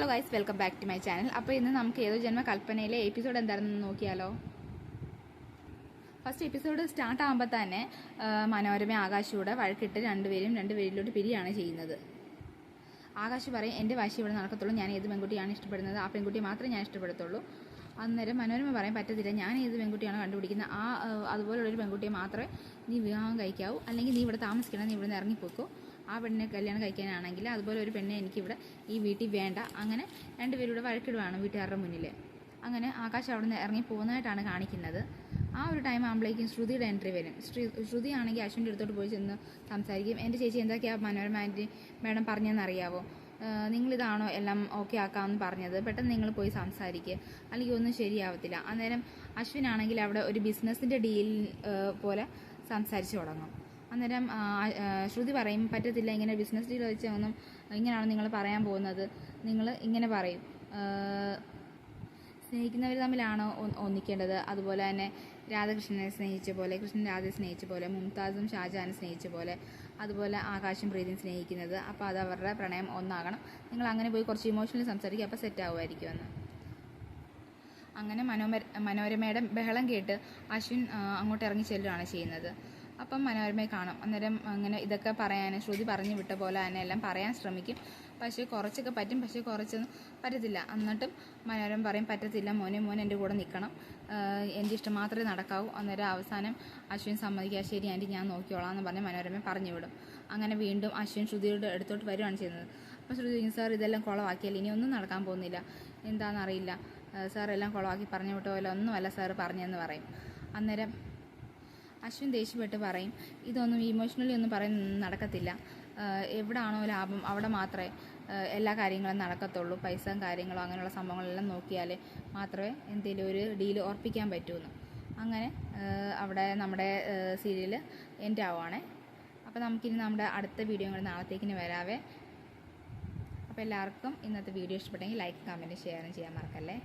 Hello guys, welcome back to my channel. അപ്പോൾ ഇന്ന് നമുക്ക് ഏതോ ജന്മ കൽപ്പനയിലെ എപ്പിസോഡ് എന്താണെന്ന് നോക്കിയാലോ. ഫസ്റ്റ് എപ്പിസോഡ് സ്റ്റാർട്ട് ആകുമ്പോൾ തന്നെ മനോരമ ആകാശൂടെ വഴക്കിട്ട് രണ്ടുപേരിലോട്ട് പിരിയാണ് ചെയ്യുന്നത്. ആകാശ് പറയും, എൻ്റെ വാശി ഇവിടെ നടക്കത്തുള്ളൂ, ഞാൻ ഏത് പെൺകുട്ടിയാണ് ഇഷ്ടപ്പെടുന്നത് ആ പെൺകുട്ടിയെ മാത്രമേ ഞാൻ ഇഷ്ടപ്പെടുത്തുള്ളൂ. അന്നേരം മനോരമ പറയും, പറ്റത്തില്ല, ഞാൻ ഏത് പെൺകുട്ടിയാണോ കണ്ടുപിടിക്കുന്നത് അതുപോലുള്ളൊരു പെൺകുട്ടിയെ മാത്രമേ നീ വിവാഹം കഴിക്കാവൂ, അല്ലെങ്കിൽ നീ ഇവിടെ താമസിക്കണം, നീ ഇവിടെ നിന്ന് ഇറങ്ങിപ്പോക്കോ. ആ പെണ്ണിനെ കല്യാണം കഴിക്കാനാണെങ്കിൽ അതുപോലെ ഒരു പെണ്ണെ എനിക്കിവിടെ ഈ വീട്ടിൽ വേണ്ട. അങ്ങനെ രണ്ടുപേരുടെ വഴക്കിടുവാണ് വീട്ടുകാരുടെ മുന്നിൽ. അങ്ങനെ ആകാശ് അവിടെ നിന്ന് ഇറങ്ങി പോകുന്നതായിട്ടാണ് കാണിക്കുന്നത്. ആ ഒരു ടൈം ആകുമ്പോഴേക്കും ശ്രുതിയുടെ എൻട്രി വരും. ശ്രുതി ആണെങ്കിൽ അശ്വിൻ്റെ അടുത്തോട്ട് പോയി ചെന്ന് സംസാരിക്കും. എൻ്റെ ചേച്ചി എന്തൊക്കെയാണ് മനോരമ ആൻറ്റി മാഡം പറഞ്ഞതെന്നറിയാവോ? നിങ്ങളിതാണോ എല്ലാം ഓക്കെ ആക്കാമെന്ന് പറഞ്ഞത്? പെട്ടെന്ന് നിങ്ങൾ പോയി സംസാരിക്കുക, അല്ലെങ്കിൽ ഒന്നും ശരിയാവത്തില്ല. അന്നേരം അശ്വിനാണെങ്കിൽ അവിടെ ഒരു ബിസിനസ്സിൻ്റെ ഡീൽ പോലെ സംസാരിച്ച് തുടങ്ങും. അന്നേരം ശ്രുതി പറയും, പറ്റത്തില്ല, ഇങ്ങനെ ബിസിനസ് ഡീൽ വെച്ച് ഒന്നും ഇങ്ങനെയാണ് നിങ്ങൾ പറയാൻ പോകുന്നത്. നിങ്ങൾ ഇങ്ങനെ പറയും, സ്നേഹിക്കുന്നവർ തമ്മിലാണോ ഒന്നിക്കേണ്ടത്? അതുപോലെ തന്നെ രാധാകൃഷ്ണനെ സ്നേഹിച്ച പോലെ, കൃഷ്ണൻ രാധയെ സ്നേഹിച്ച പോലെ, മുംതാസും ഷാജഹാനെ സ്നേഹിച്ച പോലെ, അതുപോലെ ആകാശും പ്രീതിയും സ്നേഹിക്കുന്നത്. അപ്പോൾ അത് അവരുടെ പ്രണയം ഒന്നാകണം. നിങ്ങൾ അങ്ങനെ പോയി കുറച്ച് ഇമോഷണലി സംസാരിക്കുക, അപ്പോൾ സെറ്റ് ആവുമായിരിക്കുമെന്ന്. അങ്ങനെ മനോരമയുടെ ബഹളം കേട്ട് അശ്വിൻ അങ്ങോട്ട് ഇറങ്ങി ചെല്ലുകയാണ് ചെയ്യുന്നത്. അപ്പം മനോരമയെ കാണും. അന്നേരം അങ്ങനെ ഇതൊക്കെ പറയാൻ ശ്രുതി പറഞ്ഞു വിട്ട പോലെ തന്നെ എല്ലാം പറയാൻ ശ്രമിക്കും. പക്ഷേ കുറച്ചൊക്കെ പറ്റും, പക്ഷേ കുറച്ചൊന്നും പറ്റത്തില്ല. എന്നിട്ടും മനോരമ പറയും, പറ്റത്തില്ല മോൻ എൻ്റെ കൂടെ നിൽക്കണം, എൻ്റെ ഇഷ്ടം മാത്രമേ നടക്കാവൂ. അന്നേരം അവസാനം അശ്വിൻ സമ്മതിക്കുക, ശരി ആൻറ്റി ഞാൻ നോക്കിയോളാം എന്ന് പറഞ്ഞ് മനോരമ പറഞ്ഞു വിടും. അങ്ങനെ വീണ്ടും അശ്വിൻ ശ്രുതിയുടെ അടുത്തോട്ട് വരുവാണ് ചെയ്യുന്നത്. അപ്പോൾ ശ്രുതി, സാർ ഇതെല്ലാം കുളവാക്കിയാൽ ഇനി ഒന്നും നടക്കാൻ പോകുന്നില്ല, എന്താണെന്നറിയില്ല സാർ, എല്ലാം കുളവാക്കി പറഞ്ഞു വിട്ട പോലെ ഒന്നുമല്ല സാർ പറഞ്ഞതെന്ന് പറയും. അന്നേരം അശ്വിൻ ദേഷ്യപ്പെട്ട് പറയും, ഇതൊന്നും ഇമോഷണലി ഒന്നും നടക്കത്തില്ല, എവിടാണോ ലാഭം അവിടെ മാത്രമേ എല്ലാ കാര്യങ്ങളും നടക്കത്തുള്ളൂ, പൈസയും കാര്യങ്ങളോ അങ്ങനെയുള്ള സംഭവങ്ങളെല്ലാം നോക്കിയാൽ മാത്രമേ എന്തെങ്കിലും ഒരു ഡീല് ഉറപ്പിക്കാൻ പറ്റുമെന്ന്. അങ്ങനെ അവിടെ നമ്മുടെ സീരിയൽ എൻഡ് ആവുകയാണേ. അപ്പോൾ നമുക്കിനി നമ്മുടെ അടുത്ത വീഡിയോ കൂടെ നാളത്തേക്കിന് വരാവേ. അപ്പോൾ എല്ലാവർക്കും ഇന്നത്തെ വീഡിയോ ഇഷ്ടപ്പെട്ടെങ്കിൽ ലൈക്ക്, കമൻറ്റ്, ഷെയറും ചെയ്യാൻ മറക്കല്ലേ.